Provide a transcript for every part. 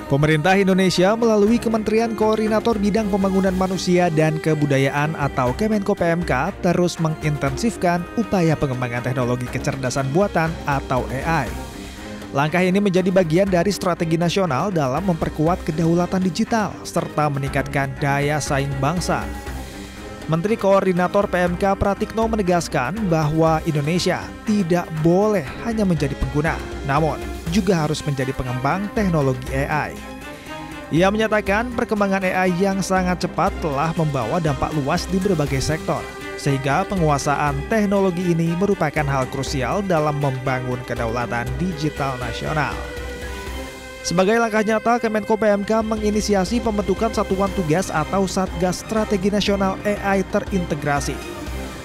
Pemerintah Indonesia melalui Kementerian Koordinator Bidang Pembangunan Manusia dan Kebudayaan atau Kemenko PMK terus mengintensifkan upaya pengembangan teknologi kecerdasan buatan atau AI. Langkah ini menjadi bagian dari strategi nasional dalam memperkuat kedaulatan digital serta meningkatkan daya saing bangsa. Menteri Koordinator PMK Pratikno menegaskan bahwa Indonesia tidak boleh hanya menjadi pengguna, namun juga harus menjadi pengembang teknologi AI. Ia menyatakan perkembangan AI yang sangat cepat telah membawa dampak luas di berbagai sektor, sehingga penguasaan teknologi ini merupakan hal krusial dalam membangun kedaulatan digital nasional. Sebagai langkah nyata, Kemenko PMK menginisiasi pembentukan Satuan Tugas atau Satgas Strategi Nasional AI Terintegrasi.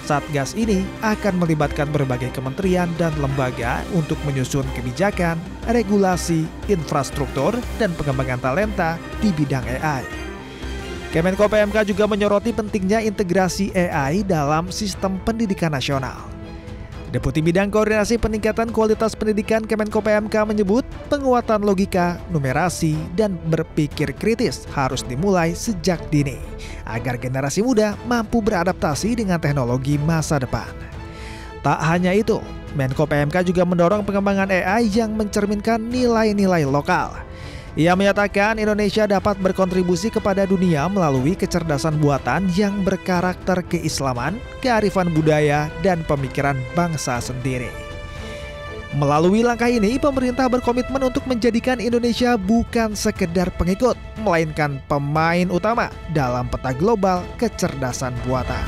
Satgas ini akan melibatkan berbagai kementerian dan lembaga untuk menyusun kebijakan, regulasi, infrastruktur, dan pengembangan talenta di bidang AI. Kemenko PMK juga menyoroti pentingnya integrasi AI dalam sistem pendidikan nasional. Deputi Bidang Koordinasi Peningkatan Kualitas Pendidikan Kemenko PMK menyebut penguatan logika, numerasi, dan berpikir kritis harus dimulai sejak dini agar generasi muda mampu beradaptasi dengan teknologi masa depan. Tak hanya itu, Menko PMK juga mendorong pengembangan AI yang mencerminkan nilai-nilai lokal. Ia menyatakan Indonesia dapat berkontribusi kepada dunia melalui kecerdasan buatan yang berkarakter keislaman, kearifan budaya, dan pemikiran bangsa sendiri. Melalui langkah ini, pemerintah berkomitmen untuk menjadikan Indonesia bukan sekedar pengikut, melainkan pemain utama dalam peta global kecerdasan buatan.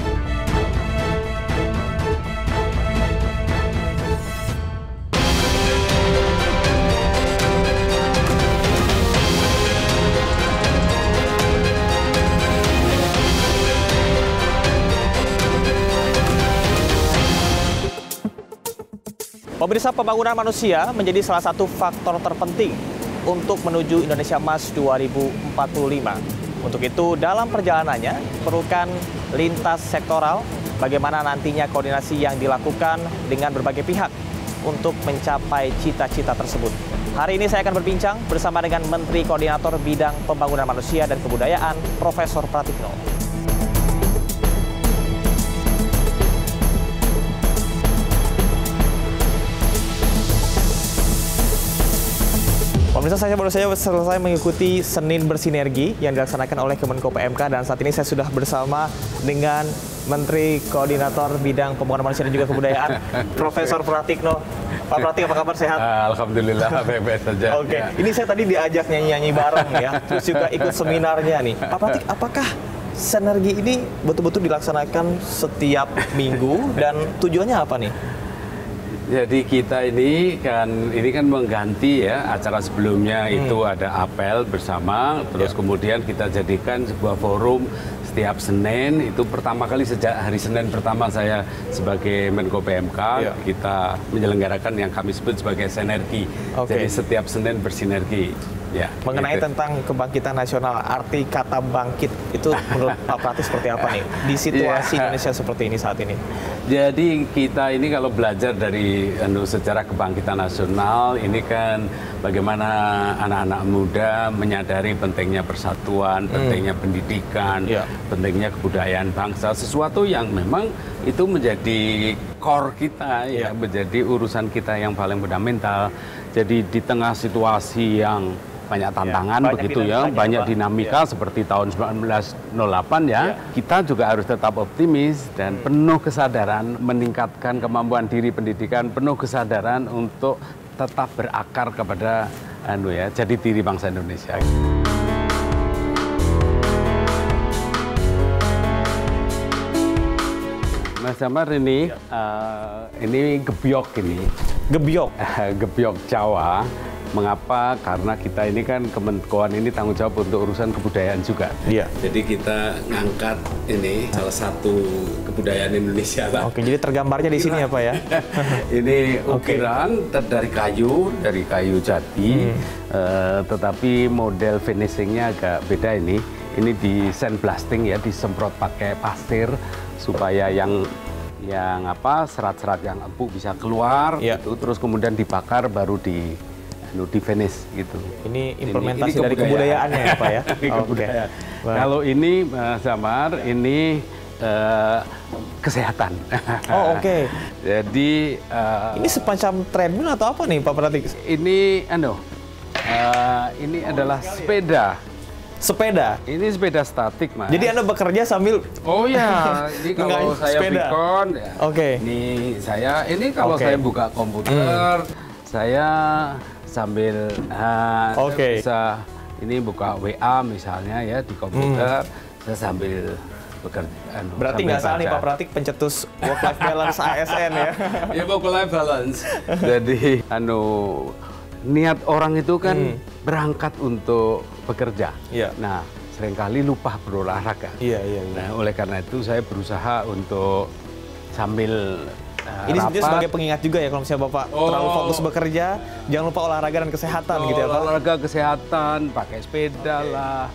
Pemirsa, pembangunan manusia menjadi salah satu faktor terpenting untuk menuju Indonesia Emas 2045. Untuk itu, dalam perjalanannya perlukan lintas sektoral, bagaimana nantinya koordinasi yang dilakukan dengan berbagai pihak untuk mencapai cita-cita tersebut. Hari ini saya akan berbincang bersama dengan Menteri Koordinator Bidang Pembangunan Manusia dan Kebudayaan, Profesor Pratikno. Pemirsa, saya baru saja selesai mengikuti Senin Bersinergi yang dilaksanakan oleh Kemenko PMK, dan saat ini saya sudah bersama dengan Menteri Koordinator Bidang Pembangunan Manusia dan juga Kebudayaan, Profesor Pratikno. Pak Pratik, apa kabar, sehat? Alhamdulillah, baik-baik saja. Oke, ini saya tadi diajak nyanyi-nyanyi bareng ya, terus juga ikut seminarnya nih. Pak Pratik, apakah sinergi ini betul-betul dilaksanakan setiap minggu dan tujuannya apa nih? Jadi kita ini kan mengganti ya acara sebelumnya itu ada apel bersama, terus kemudian kita jadikan sebuah forum setiap Senin. Itu pertama kali sejak hari Senin pertama saya sebagai Menko PMK, kita menyelenggarakan yang kami sebut sebagai sinergi. Jadi setiap Senin bersinergi. Ya, mengenai tentang kebangkitan nasional, arti kata bangkit itu menurut Pak Pratik seperti apa nih di situasi Indonesia seperti ini saat ini? Jadi kita ini kalau belajar dari sejarah kebangkitan nasional, ini kan bagaimana anak-anak muda menyadari pentingnya persatuan, pentingnya pendidikan, pentingnya kebudayaan bangsa, sesuatu yang memang itu menjadi core kita, ya, menjadi urusan kita yang paling fundamental. Jadi di tengah situasi yang banyak tantangan begitu ya, banyak dinamika seperti tahun 1908 ya, kita juga harus tetap optimis dan penuh kesadaran meningkatkan kemampuan diri pendidikan, penuh kesadaran untuk tetap berakar kepada jadi diri bangsa Indonesia. Mas Damar, ini gebyok ini. Gebyok? Gebyok Jawa. Mengapa? Karena kita ini kan Kemenkoan ini tanggung jawab untuk urusan kebudayaan juga. Iya. Jadi kita ngangkat ini salah satu kebudayaan Indonesia lah. Oke, jadi tergambarnya di sini ya Pak ya? Ini ukiran dari kayu jati, tetapi model finishingnya agak beda ini. Ini di sandblasting ya, disemprot pakai pasir supaya yang serat-serat yang empuk bisa keluar, gitu. Terus kemudian dibakar baru di Venice gitu. Ini implementasi dari kebudayaannya ya Pak ya? Kebudayaan. Kalau ini Samar, ini kesehatan. Oh oke. Jadi ini semacam treadmill atau apa nih Pak Pratik? ini ini adalah sepeda. Sepeda? Ini sepeda statik, Mas. Jadi Anda bekerja sambil... Oh ya, ini kalau saya beacon, ya. Ini kalau saya buka komputer, saya sambil bisa ini buka WA misalnya ya di komputer, saya sambil bekerja. Berarti nggak salah nih Pak Pratik pencetus work-life balance ASN ya? Ya work-life balance. Jadi niat orang itu kan berangkat untuk bekerja. Iya. Nah, seringkali lupa berolahraga. Iya. Nah, oleh karena itu saya berusaha untuk sambil ini sebenarnya sebagai pengingat juga ya kalau misalnya Bapak terlalu fokus bekerja, jangan lupa olahraga dan kesehatan gitu ya Pak. Olahraga, kesehatan, pakai sepeda lah.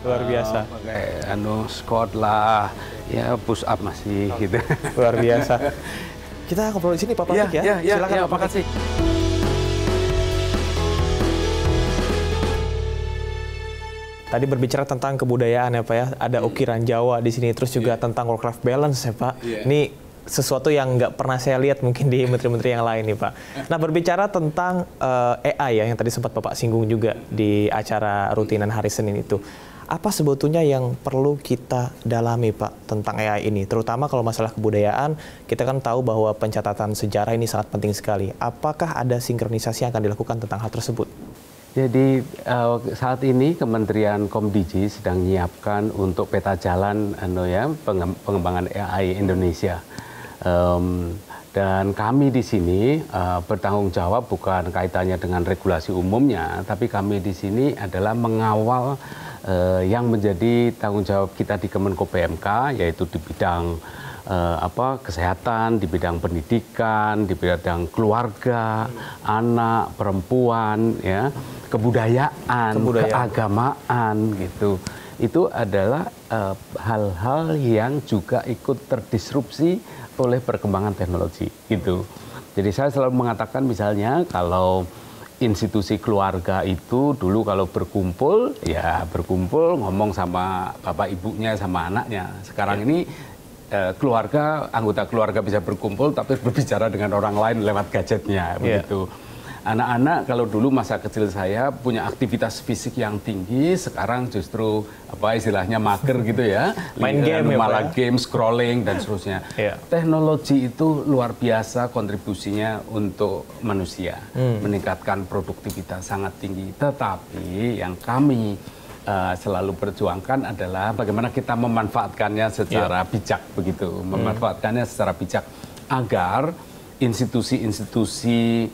Luar biasa. Pakai squat lah, ya push up masih gitu. Luar biasa. Kita ngobrol di sini Pak Pratik ya. Silakan Pak Pratik. Tadi berbicara tentang kebudayaan ya Pak ya, ada ukiran Jawa di sini, terus juga tentang work-life balance ya Pak. Ini sesuatu yang nggak pernah saya lihat mungkin di menteri-menteri yang lain nih Pak. Nah berbicara tentang AI ya, yang tadi sempat Bapak singgung juga di acara rutinan hari Senin itu. Apa sebetulnya yang perlu kita dalami Pak tentang AI ini? Terutama kalau masalah kebudayaan, kita kan tahu bahwa pencatatan sejarah ini sangat penting sekali. Apakah ada sinkronisasi yang akan dilakukan tentang hal tersebut? Jadi saat ini Kementerian Komdigi sedang menyiapkan untuk peta jalan pengembangan AI Indonesia. Dan kami di sini bertanggung jawab bukan kaitannya dengan regulasi umumnya, tapi kami di sini adalah mengawal yang menjadi tanggung jawab kita di Kemenko PMK, yaitu di bidang kesehatan, di bidang pendidikan, di bidang keluarga, anak, perempuan, ya, kebudayaan, keagamaan gitu. Itu adalah hal-hal yang juga ikut terdisrupsi oleh perkembangan teknologi gitu. Jadi saya selalu mengatakan misalnya kalau institusi keluarga itu dulu kalau berkumpul ya berkumpul ngomong sama bapak ibunya sama anaknya. Sekarang ini anggota keluarga bisa berkumpul tapi berbicara dengan orang lain lewat gadgetnya begitu. Anak-anak kalau dulu masa kecil saya punya aktivitas fisik yang tinggi, sekarang justru istilahnya mager gitu ya. Main game malah game, scrolling dan seterusnya. Teknologi itu luar biasa kontribusinya untuk manusia, meningkatkan produktivitas sangat tinggi. Tetapi yang kami selalu perjuangkan adalah bagaimana kita memanfaatkannya secara bijak begitu, memanfaatkannya secara bijak agar institusi-institusi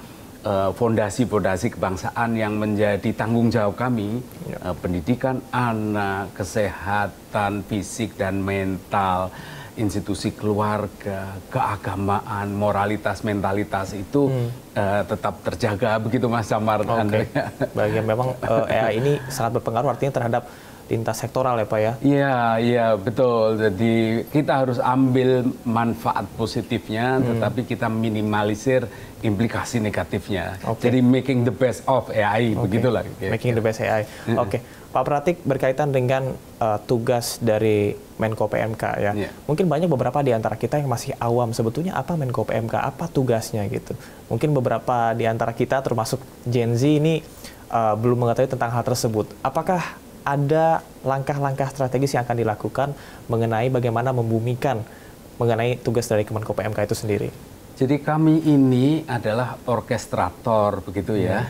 fondasi-fondasi kebangsaan yang menjadi tanggung jawab kami, pendidikan anak, kesehatan fisik dan mental, institusi keluarga, keagamaan, moralitas, mentalitas itu tetap terjaga begitu Mas Samar. Bagian memang AI ini sangat berpengaruh artinya terhadap lintas sektoral ya Pak ya? Iya betul. Jadi kita harus ambil manfaat positifnya, tetapi kita minimalisir implikasi negatifnya. Jadi making the best of AI, begitulah. Making the best AI. Pak Pratik berkaitan dengan tugas dari Menko PMK ya. Mungkin banyak beberapa di antara kita yang masih awam sebetulnya apa Menko PMK, apa tugasnya gitu. Mungkin beberapa di antara kita termasuk Gen Z ini belum mengetahui tentang hal tersebut. Apakah ada langkah-langkah strategis yang akan dilakukan mengenai bagaimana membumikan mengenai tugas dari Kemenko PMK itu sendiri? Jadi kami ini adalah orkestrator begitu ya.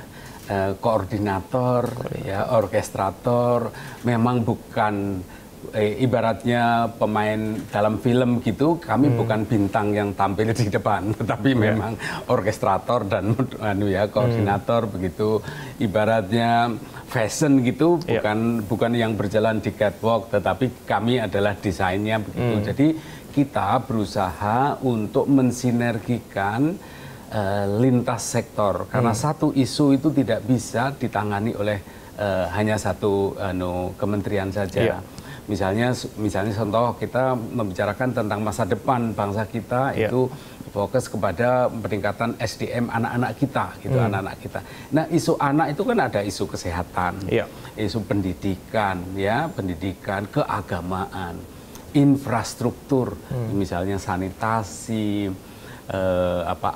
Koordinator, ya, orkestrator, memang bukan ibaratnya pemain dalam film gitu, kami bukan bintang yang tampil di depan, tetapi memang orkestrator dan koordinator begitu, ibaratnya fashion gitu, bukan yang berjalan di catwalk, tetapi kami adalah desainnya begitu. Jadi kita berusaha untuk mensinergikan lintas sektor karena satu isu itu tidak bisa ditangani oleh hanya satu kementerian saja. Misalnya contoh kita membicarakan tentang masa depan bangsa kita itu fokus kepada peningkatan SDM anak-anak kita, gitu, anak-anak kita. Nah, isu anak itu kan ada isu kesehatan, isu pendidikan, ya, pendidikan, keagamaan, infrastruktur, misalnya sanitasi,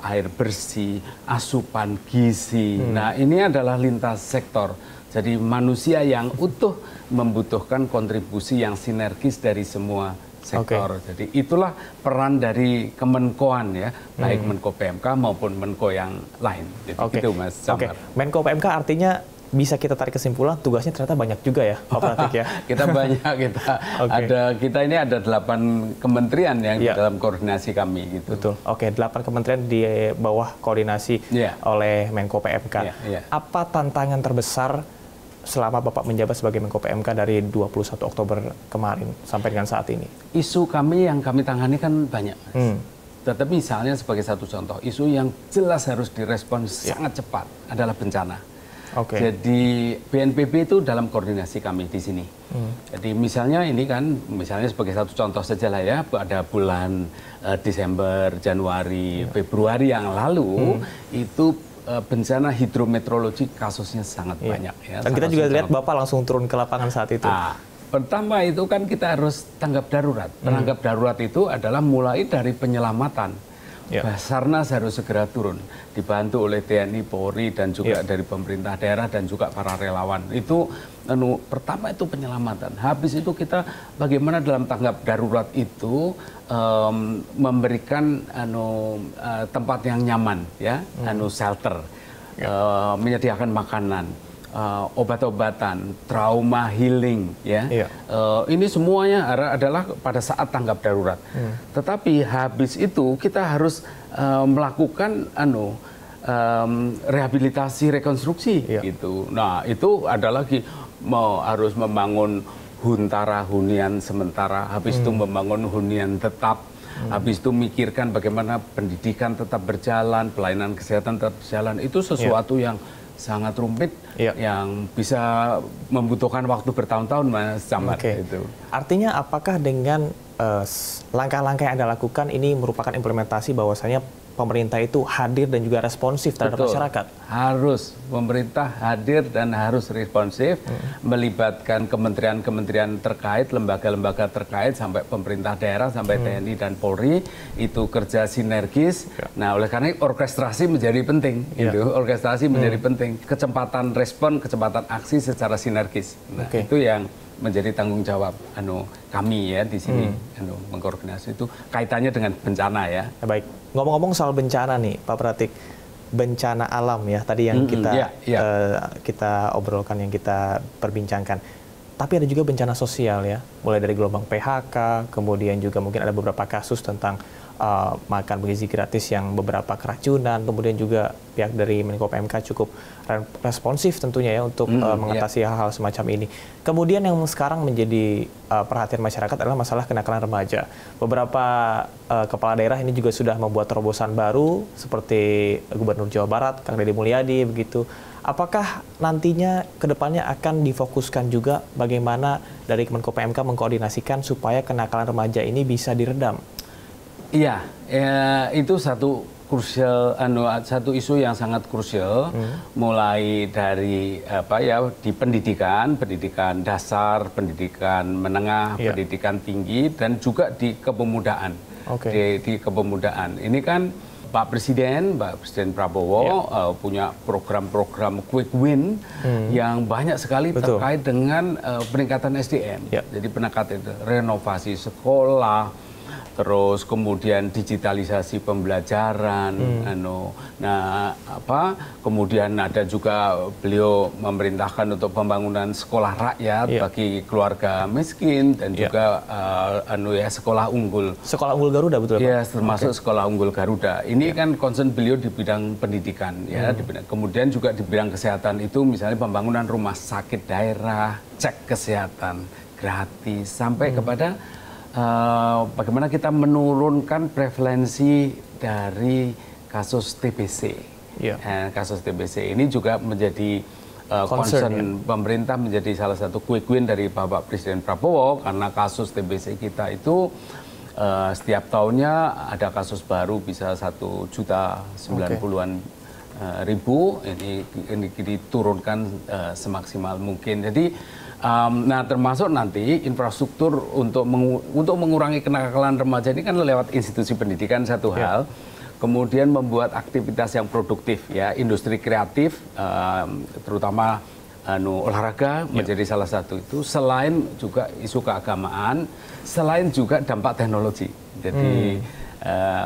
air bersih, asupan gizi. Nah, ini adalah lintas sektor. Jadi manusia yang utuh membutuhkan kontribusi yang sinergis dari semua sektor. Jadi itulah peran dari Kemenkoan, ya, baik Menko PMK maupun Menko yang lain. Gitu, Mas Samar. Menko PMK artinya bisa kita tarik kesimpulan tugasnya ternyata banyak juga ya, Pak Pratik ya. Kita banyak, kita ini ada 8 kementerian yang di dalam koordinasi kami, gitu. Betul. 8 kementerian di bawah koordinasi oleh Menko PMK. Apa tantangan terbesar selama Bapak menjabat sebagai Menko PMK dari 21 Oktober kemarin sampai dengan saat ini? Isu kami yang kami tangani kan banyak, Mas. Tetapi misalnya sebagai satu contoh, isu yang jelas harus direspon sangat cepat adalah bencana. Jadi BNPB itu dalam koordinasi kami di sini. Jadi misalnya ini kan, misalnya sebagai satu contoh saja lah ya, pada bulan Desember, Januari, Februari yang lalu itu bencana hidrometeorologi kasusnya sangat banyak. Ya. Dan kita juga lihat Bapak langsung turun ke lapangan saat itu. Pertama itu kan kita harus tanggap darurat. Tanggap darurat itu adalah mulai dari penyelamatan. Basarnas harus segera turun, dibantu oleh TNI, Polri, dan juga dari pemerintah daerah dan juga para relawan. Itu pertama itu penyelamatan. Habis itu kita bagaimana dalam tanggap darurat itu memberikan tempat yang nyaman, ya, shelter, menyediakan makanan, obat-obatan, trauma healing, ya. Ini semuanya adalah pada saat tanggap darurat. Tetapi habis itu kita harus melakukan rehabilitasi, rekonstruksi, gitu. Nah, itu ada lagi harus membangun huntara, hunian sementara, habis itu membangun hunian tetap. Habis itu mikirkan bagaimana pendidikan tetap berjalan, pelayanan kesehatan tetap berjalan. Itu sesuatu yang sangat rumit, yang bisa membutuhkan waktu bertahun-tahun, Mas Samar. Gitu. Artinya apakah dengan langkah-langkah yang Anda lakukan ini merupakan implementasi bahwasanya pemerintah itu hadir dan juga responsif terhadap masyarakat? Harus, pemerintah hadir dan harus responsif, melibatkan kementerian-kementerian terkait, lembaga-lembaga terkait, sampai pemerintah daerah, sampai TNI dan Polri, itu kerja sinergis. Nah, oleh karena orkestrasi menjadi penting, gitu. Orkestrasi menjadi penting. Kecepatan respon, kecepatan aksi secara sinergis. Nah, itu yang menjadi tanggung jawab kami, ya, di sini, mengkoordinasi itu kaitannya dengan bencana, ya. Baik, ngomong-ngomong soal bencana nih, Pak Pratik, bencana alam ya tadi yang kita obrolkan, yang kita perbincangkan. Tapi ada juga bencana sosial, ya, mulai dari gelombang PHK, kemudian juga mungkin ada beberapa kasus tentang makan bergizi gratis yang beberapa keracunan, kemudian juga pihak dari Menko PMK cukup responsif tentunya, ya, untuk mengatasi hal-hal semacam ini. Kemudian yang sekarang menjadi perhatian masyarakat adalah masalah kenakalan remaja. Beberapa kepala daerah ini juga sudah membuat terobosan baru seperti Gubernur Jawa Barat, Kang Deddy Mulyadi, begitu. Apakah nantinya kedepannya akan difokuskan juga bagaimana dari Menko PMK mengkoordinasikan supaya kenakalan remaja ini bisa diredam? Iya, itu satu krusial, satu isu yang sangat krusial, mulai dari di pendidikan dasar, pendidikan menengah, pendidikan tinggi, dan juga di kepemudaan. Di kepemudaan ini kan Pak Presiden Prabowo punya program-program quick win yang banyak sekali terkait dengan peningkatan SDM. Jadi peningkatan renovasi sekolah, terus kemudian digitalisasi pembelajaran, kemudian ada juga beliau memerintahkan untuk pembangunan sekolah rakyat bagi keluarga miskin, dan juga sekolah unggul. Sekolah unggul Garuda, betul Pak? Ya, termasuk sekolah unggul Garuda. Ini kan concern beliau di bidang pendidikan, ya. Kemudian juga di bidang kesehatan itu misalnya pembangunan rumah sakit daerah, cek kesehatan gratis, sampai kepada bagaimana kita menurunkan prevalensi dari kasus TBC. Kasus TBC ini juga menjadi concern pemerintah, menjadi salah satu quick win dari Bapak Presiden Prabowo, karena kasus TBC kita itu Setiap tahunnya ada kasus baru bisa 1.090.000-an ribu, ini diturunkan semaksimal mungkin. Jadi, nah termasuk nanti infrastruktur untuk mengurangi kenakalan remaja ini kan lewat institusi pendidikan satu hal, kemudian membuat aktivitas yang produktif ya, industri kreatif, terutama olahraga menjadi salah satu itu. Selain juga isu keagamaan, selain juga dampak teknologi. Jadi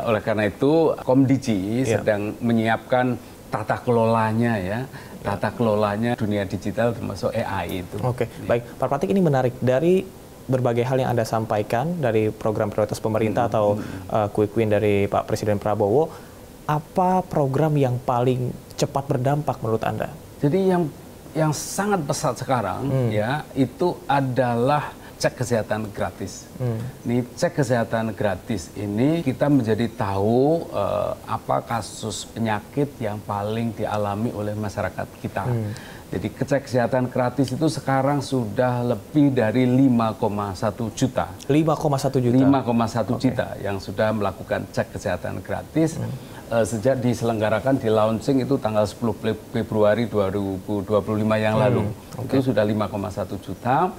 oleh karena itu Komdiji sedang menyiapkan tata kelolanya ya, tata kelolanya dunia digital termasuk AI itu. Oke, baik Pak Pratik, ini menarik dari berbagai hal yang Anda sampaikan dari program prioritas pemerintah atau quick win dari Pak Presiden Prabowo. Apa program yang paling cepat berdampak menurut Anda? Jadi yang sangat pesat sekarang ya itu adalah cek kesehatan gratis. Nih cek kesehatan gratis ini kita menjadi tahu apa kasus penyakit yang paling dialami oleh masyarakat kita. Jadi cek kesehatan gratis itu sekarang sudah lebih dari 5,1 juta. 5,1 juta? 5,1 juta yang sudah melakukan cek kesehatan gratis. Sejak diselenggarakan di launching itu tanggal 10 Februari 2025 yang lalu. Itu sudah 5,1 juta.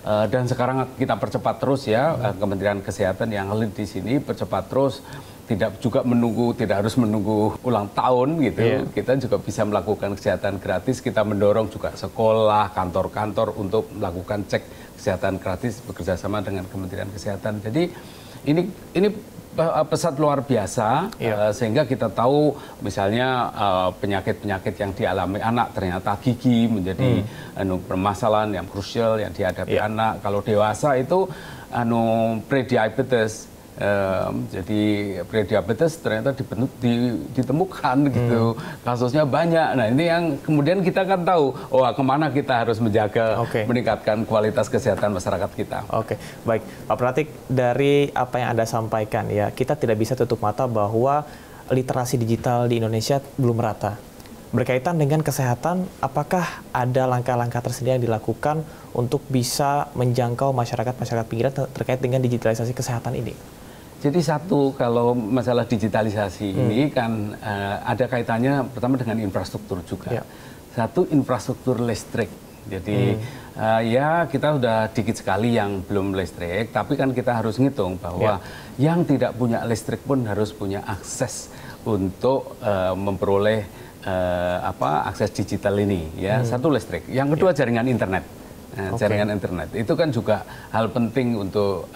Dan sekarang kita percepat terus ya, Kementerian Kesehatan yang lead di sini percepat terus, tidak harus menunggu ulang tahun gitu. Kita juga bisa melakukan kesehatan gratis. Kita mendorong juga sekolah, kantor-kantor untuk melakukan cek kesehatan gratis bekerjasama dengan Kementerian Kesehatan. Jadi ini pesat luar biasa, sehingga kita tahu misalnya penyakit-penyakit yang dialami anak, ternyata gigi menjadi permasalahan yang krusial yang dihadapi anak. Kalau dewasa itu prediabetes. Jadi prediabetes ternyata ditemukan gitu, kasusnya banyak. Nah ini yang kemudian kita kan tahu, kemana kita harus menjaga, meningkatkan kualitas kesehatan masyarakat kita. Oke, baik Pak Pratik, dari apa yang Anda sampaikan ya, kita tidak bisa tutup mata bahwa literasi digital di Indonesia belum merata. Berkaitan dengan kesehatan, apakah ada langkah-langkah tersendiri yang dilakukan untuk bisa menjangkau masyarakat pinggiran terkait dengan digitalisasi kesehatan ini? Jadi satu, kalau masalah digitalisasi ini kan ada kaitannya pertama dengan infrastruktur juga. Satu, infrastruktur listrik. Jadi ya kita sudah dikit sekali yang belum listrik, tapi kan kita harus ngitung bahwa yang tidak punya listrik pun harus punya akses untuk memperoleh akses digital ini. Ya, satu listrik. Yang kedua jaringan internet. Jaringan internet itu kan juga hal penting untuk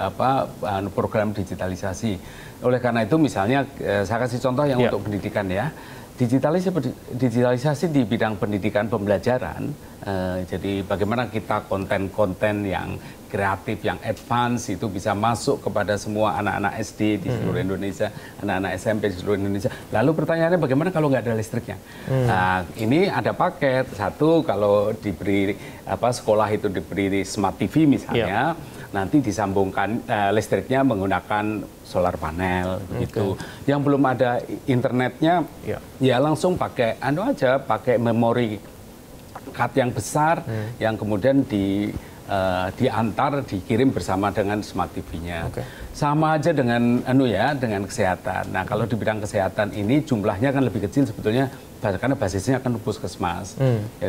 program digitalisasi. Oleh karena itu misalnya saya kasih contoh yang untuk pendidikan ya, digitalisasi di bidang pendidikan pembelajaran. Jadi bagaimana kita konten-konten yang kreatif, yang advance itu bisa masuk kepada semua anak-anak SD di seluruh Indonesia, anak-anak SMP di seluruh Indonesia. Lalu pertanyaannya bagaimana kalau nggak ada listriknya? Nah, ini ada paket. Satu, kalau diberi sekolah itu diberi smart TV misalnya, nanti disambungkan listriknya menggunakan solar panel begitu. Yang belum ada internetnya, ya langsung pakai pakai memori card yang besar yang kemudian dikirim bersama dengan smart TV-nya. Sama aja dengan dengan kesehatan. Nah, kalau di bidang kesehatan ini jumlahnya kan lebih kecil sebetulnya karena basisnya kan puskesmas.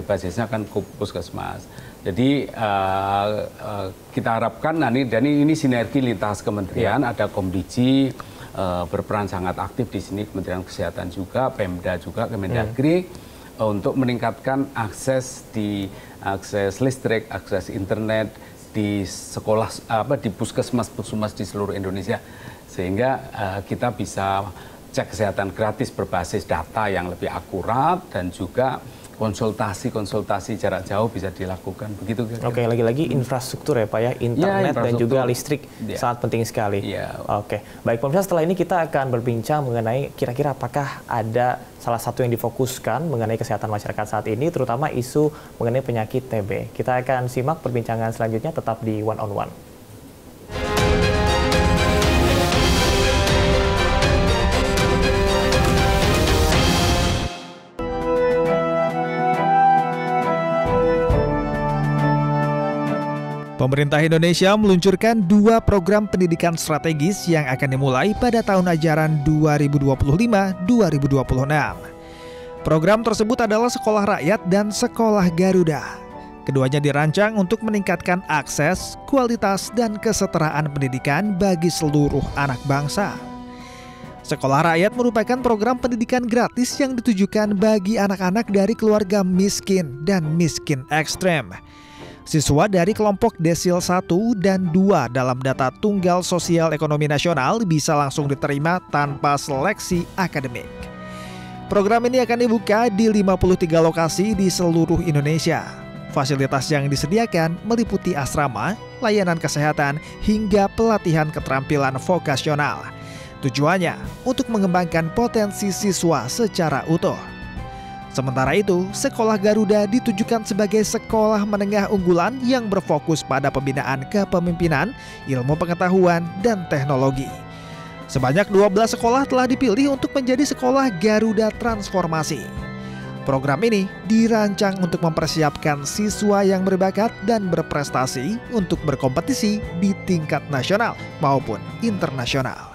Basisnya kan puskesmas. Jadi kita harapkan ini sinergi lintas kementerian, ada Komdiji berperan sangat aktif di sini, Kementerian Kesehatan juga, Pemda juga, Kemendagri untuk meningkatkan akses listrik, akses internet di sekolah di puskesmas di seluruh Indonesia, sehingga kita bisa cek kesehatan gratis berbasis data yang lebih akurat dan juga konsultasi jarak jauh bisa dilakukan begitu. Oke, lagi-lagi infrastruktur ya Pak ya, internet dan juga listrik sangat penting sekali. Oke, baik pemirsa, setelah ini kita akan berbincang mengenai kira-kira apakah ada salah satu yang difokuskan mengenai kesehatan masyarakat saat ini, terutama isu mengenai penyakit TB. Kita akan simak perbincangan selanjutnya tetap di One on One. Pemerintah Indonesia meluncurkan 2 program pendidikan strategis yang akan dimulai pada tahun ajaran 2025-2026. Program tersebut adalah Sekolah Rakyat dan Sekolah Garuda. Keduanya dirancang untuk meningkatkan akses, kualitas, dan kesetaraan pendidikan bagi seluruh anak bangsa. Sekolah Rakyat merupakan program pendidikan gratis yang ditujukan bagi anak-anak dari keluarga miskin dan miskin ekstrem. Siswa dari kelompok desil 1 dan 2 dalam data Tunggal Sosial Ekonomi Nasional bisa langsung diterima tanpa seleksi akademik. Program ini akan dibuka di 53 lokasi di seluruh Indonesia. Fasilitas yang disediakan meliputi asrama, layanan kesehatan, hingga pelatihan keterampilan vokasional. Tujuannya untuk mengembangkan potensi siswa secara utuh. Sementara itu, Sekolah Garuda ditujukan sebagai sekolah menengah unggulan yang berfokus pada pembinaan kepemimpinan, ilmu pengetahuan, dan teknologi. Sebanyak 12 sekolah telah dipilih untuk menjadi Sekolah Garuda Transformasi. Program ini dirancang untuk mempersiapkan siswa yang berbakat dan berprestasi untuk berkompetisi di tingkat nasional maupun internasional.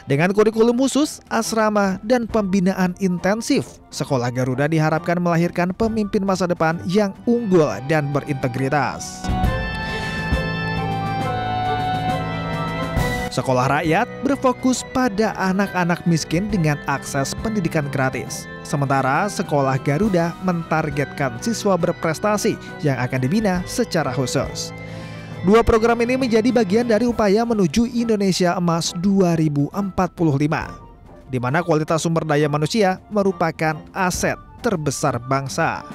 Dengan kurikulum khusus, asrama, dan pembinaan intensif, Sekolah Garuda diharapkan melahirkan pemimpin masa depan yang unggul dan berintegritas. Sekolah Rakyat berfokus pada anak-anak miskin dengan akses pendidikan gratis. Sementara Sekolah Garuda mentargetkan siswa berprestasi yang akan dibina secara khusus. 2 program ini menjadi bagian dari upaya menuju Indonesia Emas 2045, di mana kualitas sumber daya manusia merupakan aset terbesar bangsa.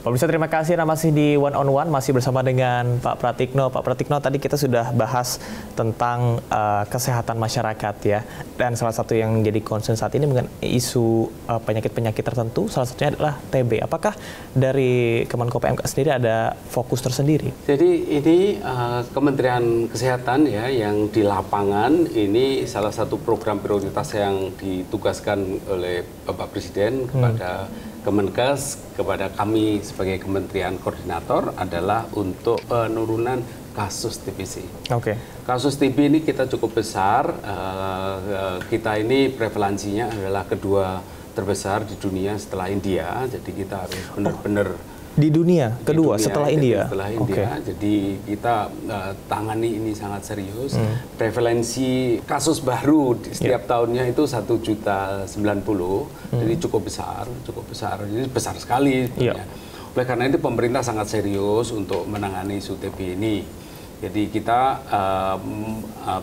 Pemirsa, terima kasih. Masih di One on One, masih bersama dengan Pak Pratikno. Pak Pratikno, tadi kita sudah bahas tentang kesehatan masyarakat ya. Dan salah satu yang jadi concern saat ini mengenai isu penyakit-penyakit tertentu, salah satunya adalah TB. Apakah dari Kemenko PMK sendiri ada fokus tersendiri? Jadi ini Kementerian Kesehatan ya yang di lapangan, ini salah satu program prioritas yang ditugaskan oleh Bapak Presiden kepada Kemenkes, kepada kami sebagai Kementerian Koordinator adalah untuk penurunan kasus TBC. Oke. Kasus TB ini kita cukup besar, kita ini prevalensinya adalah kedua terbesar di dunia setelah India, jadi kita harus benar-benar di dunia kedua setelah India. Setelah India, jadi kita tangani ini sangat serius. Prevalensi kasus baru setiap tahunnya itu 1.090.000, jadi cukup besar, jadi besar sekali. Oleh karena itu pemerintah sangat serius untuk menangani isu TB ini. Jadi kita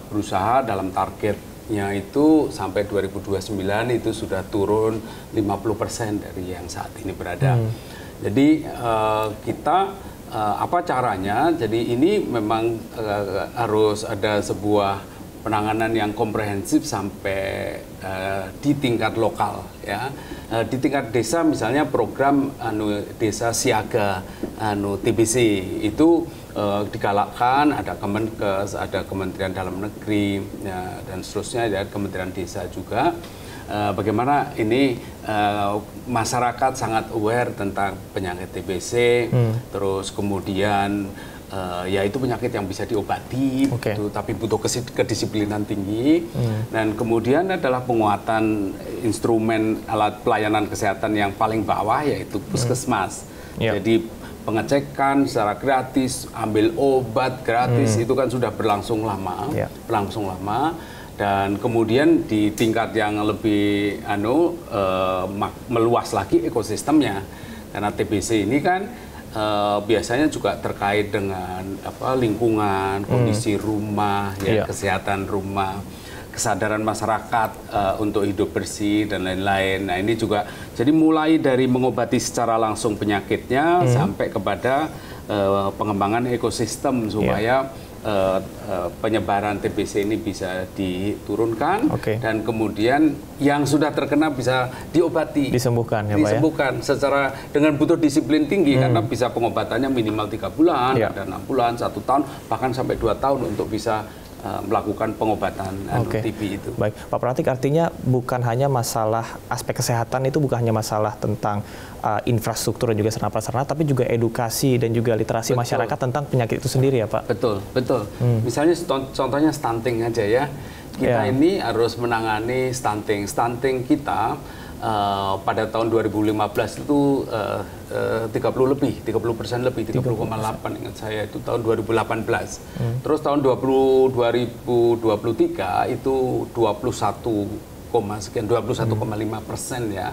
berusaha dalam targetnya itu sampai 2029 itu sudah turun 50% dari yang saat ini berada. Jadi kita apa caranya? Jadi ini memang harus ada sebuah penanganan yang komprehensif sampai di tingkat lokal ya. Di tingkat desa misalnya program desa siaga TBC itu digalakkan, ada Kemenkes, ada Kementerian Dalam Negeri ya, dan seterusnya, ada Kementerian Desa juga. Bagaimana ini masyarakat sangat aware tentang penyakit TBC, terus kemudian yaitu penyakit yang bisa diobati, gitu, tapi butuh kedisiplinan tinggi, dan kemudian adalah penguatan instrumen alat pelayanan kesehatan yang paling bawah yaitu puskesmas. Jadi pengecekan secara gratis, ambil obat gratis itu kan sudah berlangsung lama, dan kemudian di tingkat yang lebih meluas lagi ekosistemnya, karena TBC ini kan biasanya juga terkait dengan lingkungan, kondisi rumah, kesehatan rumah, kesadaran masyarakat untuk hidup bersih dan lain-lain. Nah ini juga jadi mulai dari mengobati secara langsung penyakitnya sampai kepada pengembangan ekosistem supaya penyebaran TBC ini bisa diturunkan dan kemudian yang sudah terkena bisa diobati, disembuhkan ya, disembuhkan secara dengan butuh disiplin tinggi karena bisa pengobatannya minimal 3 bulan, ada 6 bulan, 1 tahun, bahkan sampai 2 tahun untuk bisa melakukan pengobatan TB itu. Baik, Pak Pratik, artinya bukan hanya masalah aspek kesehatan, itu bukan hanya masalah tentang infrastruktur dan juga sarana prasarana, tapi juga edukasi dan juga literasi masyarakat tentang penyakit itu sendiri ya Pak? Betul, betul. Misalnya contohnya stunting aja ya. Kita ini harus menangani stunting. Stunting kita pada tahun 2015 itu 30% lebih, 30% lebih, 30,8 ingat saya itu tahun 2018. Terus tahun 2023 itu 21,5% ya,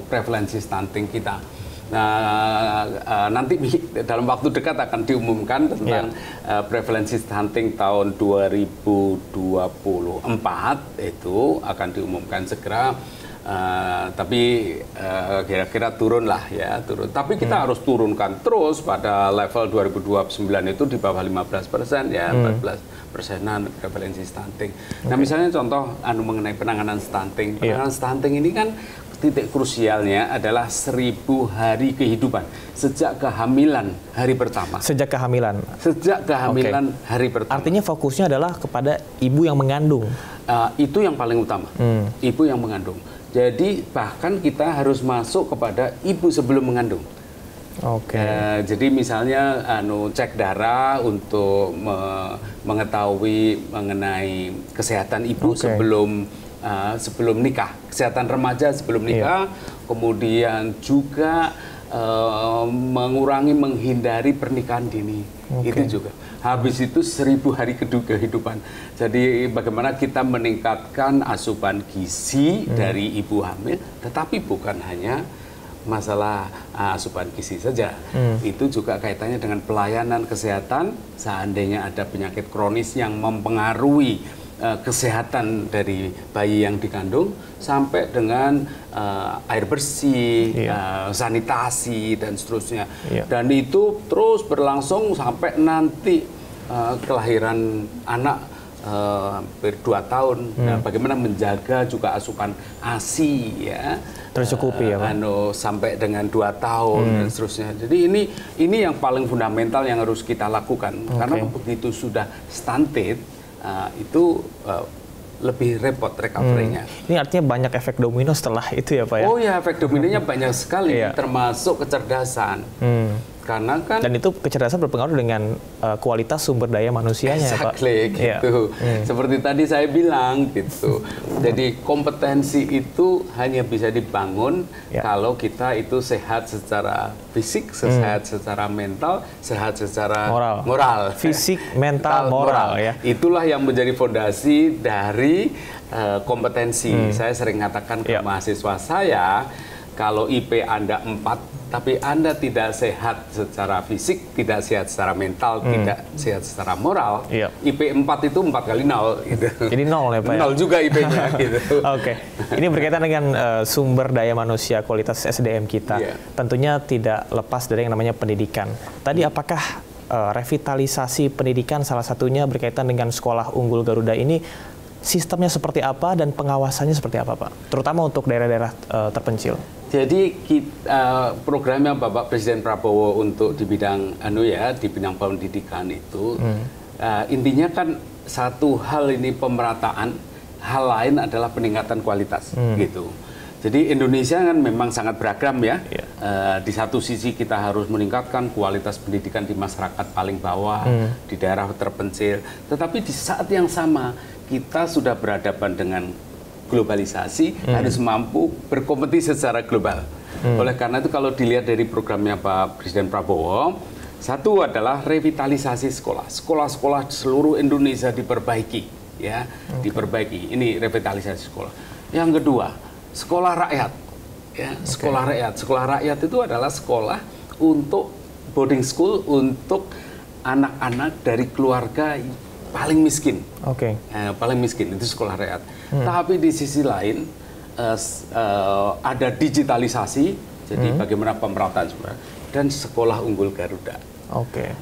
prevalensi stunting kita. Nah, nanti dalam waktu dekat akan diumumkan tentang prevalensi stunting tahun 2024 itu akan diumumkan segera. Tapi kira-kira turun lah ya, turun. Tapi kita harus turunkan terus pada level 2029 itu di bawah 15% ya, 14%-an prevalensi stunting. Nah, misalnya contoh mengenai penanganan stunting. Penanganan stunting ini kan titik krusialnya adalah 1000 hari kehidupan sejak kehamilan hari pertama. Sejak kehamilan? Sejak kehamilan hari pertama. Artinya fokusnya adalah kepada ibu yang mengandung? Itu yang paling utama, ibu yang mengandung. Jadi bahkan kita harus masuk kepada ibu sebelum mengandung. Jadi misalnya cek darah untuk mengetahui mengenai kesehatan ibu sebelum nikah, kesehatan remaja sebelum nikah, kemudian juga menghindari pernikahan dini, itu juga. Habis itu 1000 hari kehidupan. Jadi bagaimana kita meningkatkan asupan gizi dari ibu hamil, tetapi bukan hanya masalah asupan gizi saja. Itu juga kaitannya dengan pelayanan kesehatan, seandainya ada penyakit kronis yang mempengaruhi kesehatan dari bayi yang dikandung, sampai dengan air bersih, sanitasi dan seterusnya. Dan itu terus berlangsung sampai nanti kelahiran anak hampir 2 tahun. Nah, bagaimana menjaga juga asupan ASI ya tercukupi ya Pak? Sampai dengan 2 tahun dan seterusnya. Jadi ini yang paling fundamental yang harus kita lakukan. Karena begitu sudah stunted, itu lebih repot recovery-nya. Ini artinya banyak efek domino setelah itu ya Pak ya? Oh ya, efek dominonya banyak sekali, termasuk kecerdasan. Karena kan, dan itu kecerdasan berpengaruh dengan kualitas sumber daya manusianya Pak? Gitu. Seperti tadi saya bilang gitu. Jadi kompetensi itu hanya bisa dibangun kalau kita itu sehat secara fisik, sehat secara mental, sehat secara moral. Fisik, mental, moral ya. Itulah yang menjadi fondasi dari kompetensi. Saya sering katakan ke mahasiswa saya, kalau IP Anda 4, tapi Anda tidak sehat secara fisik, tidak sehat secara mental, tidak sehat secara moral, IP 4 itu 4 kali 0. Gitu. Jadi 0 ya Pak? 0 juga IP-nya. Gitu. Ini berkaitan dengan sumber daya manusia, kualitas SDM kita. Tentunya tidak lepas dari yang namanya pendidikan. Tadi apakah revitalisasi pendidikan salah satunya berkaitan dengan sekolah unggul Garuda ini, sistemnya seperti apa dan pengawasannya seperti apa Pak? Terutama untuk daerah-daerah terpencil. Jadi programnya Bapak Presiden Prabowo untuk di bidang di bidang pendidikan itu intinya kan satu hal ini pemerataan, hal lain adalah peningkatan kualitas gitu. Jadi Indonesia kan memang sangat beragam ya. Di satu sisi kita harus meningkatkan kualitas pendidikan di masyarakat paling bawah, di daerah terpencil. Tetapi di saat yang sama kita sudah berhadapan dengan globalisasi, harus mampu berkompetisi secara global. Oleh karena itu kalau dilihat dari programnya Pak Presiden Prabowo, satu adalah revitalisasi sekolah. Sekolah-sekolah seluruh Indonesia diperbaiki, ya, diperbaiki. Ini revitalisasi sekolah. Yang kedua, sekolah rakyat. Ya, sekolah rakyat. Sekolah rakyat itu adalah sekolah untuk boarding school untuk anak-anak dari keluarga paling miskin. Paling miskin itu sekolah rakyat. Tapi di sisi lain ada digitalisasi, jadi bagaimana pemerataan sekolah, dan sekolah unggul Garuda.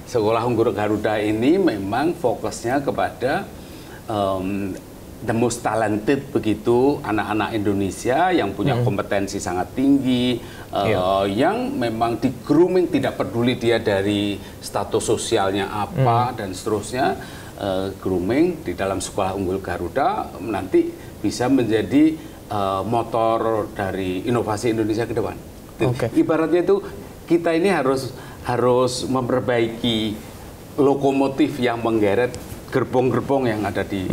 Sekolah unggul Garuda ini memang fokusnya kepada the most talented begitu, anak-anak Indonesia yang punya kompetensi sangat tinggi, yang memang di grooming tidak peduli dia dari status sosialnya apa dan seterusnya. grooming di dalam sekolah unggul Garuda nanti bisa menjadi motor dari inovasi Indonesia ke depan. Ibaratnya itu kita ini harus memperbaiki lokomotif yang menggeret gerbong-gerbong yang ada di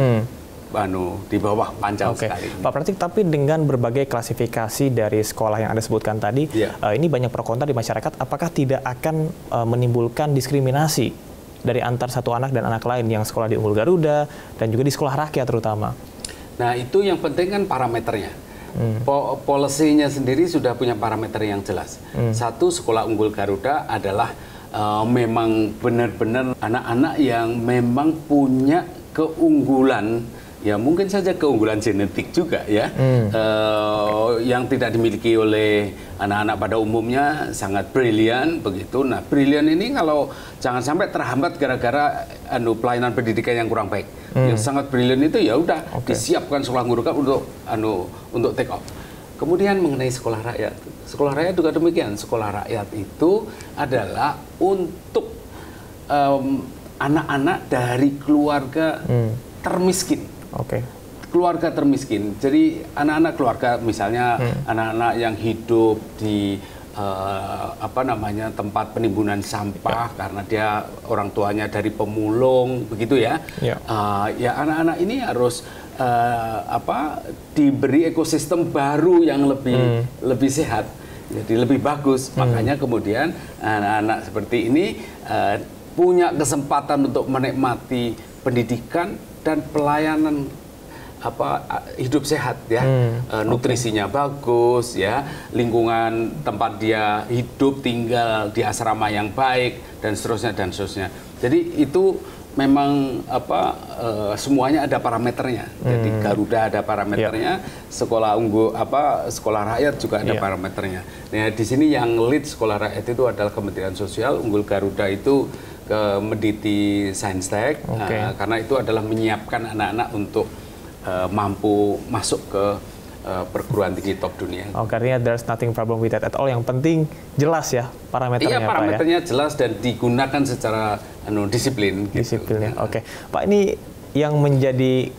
di bawah panjang sekali. Pak Pratik, tapi dengan berbagai klasifikasi dari sekolah yang Anda sebutkan tadi, ini banyak pro kontra di masyarakat, apakah tidak akan menimbulkan diskriminasi dari antar satu anak dan anak lain yang sekolah di Unggul Garuda dan juga di sekolah rakyat terutama? Nah, itu yang penting kan parameternya. Polisinya sendiri sudah punya parameter yang jelas. Satu, sekolah Unggul Garuda adalah memang benar-benar anak-anak yang memang punya keunggulan, ya mungkin saja keunggulan genetik juga ya, yang tidak dimiliki oleh anak-anak pada umumnya, sangat brilian begitu. Nah, brilian ini kalau jangan sampai terhambat gara-gara pelayanan pendidikan yang kurang baik. Yang sangat brilian itu ya udah disiapkan sekolah Unggul untuk take off. Kemudian mengenai sekolah rakyat juga demikian. Sekolah rakyat itu adalah untuk anak-anak dari keluarga termiskin. Keluarga termiskin. Jadi anak-anak keluarga misalnya anak-anak yang hidup di tempat penimbunan sampah karena dia orang tuanya dari pemulung begitu ya. Ya anak-anak ini harus diberi ekosistem baru yang lebih sehat, jadi lebih bagus. Makanya kemudian anak-anak seperti ini punya kesempatan untuk menikmati pendidikan dan pelayanan hidup sehat ya, nutrisinya bagus ya, lingkungan tempat dia hidup tinggal di asrama yang baik dan seterusnya. Jadi itu memang semuanya ada parameternya. Jadi Garuda ada parameternya, sekolah rakyat juga ada parameternya. Nah, di sini yang lead sekolah rakyat itu adalah Kementerian Sosial, Unggul Garuda itu ke Menditi Saintek, karena itu adalah menyiapkan anak-anak untuk mampu masuk ke perguruan tinggi top dunia. Artinya there's nothing problem with that at all. Yang penting jelas ya parameternya. Iya, parameternya jelas dan digunakan secara disiplin. Disiplinnya. Pak, ini yang menjadi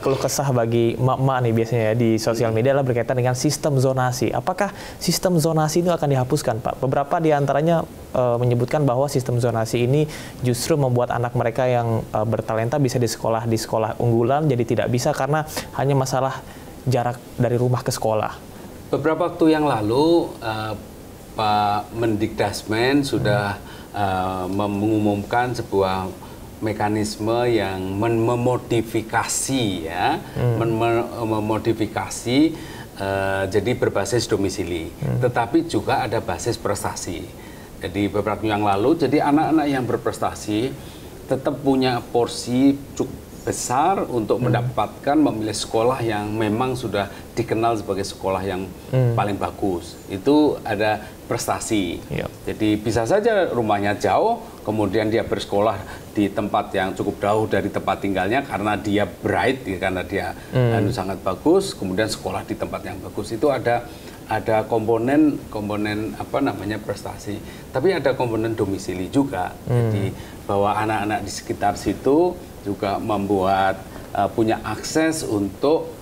keluh kesah bagi emak-emak nih biasanya ya di sosial media adalah berkaitan dengan sistem zonasi. Apakah sistem zonasi itu akan dihapuskan, Pak? Beberapa di antaranya menyebutkan bahwa sistem zonasi ini justru membuat anak mereka yang bertalenta bisa di sekolah unggulan jadi tidak bisa karena hanya masalah jarak dari rumah ke sekolah. Beberapa waktu yang lalu Pak Mendikdasmen sudah mengumumkan sebuah mekanisme yang memodifikasi jadi berbasis domisili, tetapi juga ada basis prestasi. Jadi beberapa yang lalu, jadi anak-anak yang berprestasi tetap punya porsi cukup besar untuk mendapatkan memilih sekolah yang memang sudah dikenal sebagai sekolah yang paling bagus. Itu ada prestasi. Jadi bisa saja rumahnya jauh, kemudian dia bersekolah di tempat yang cukup jauh dari tempat tinggalnya karena dia bright, karena dia sangat bagus, kemudian sekolah di tempat yang bagus. Itu ada komponen prestasi, tapi ada komponen domisili juga. Jadi bahwa anak-anak di sekitar situ juga membuat punya akses untuk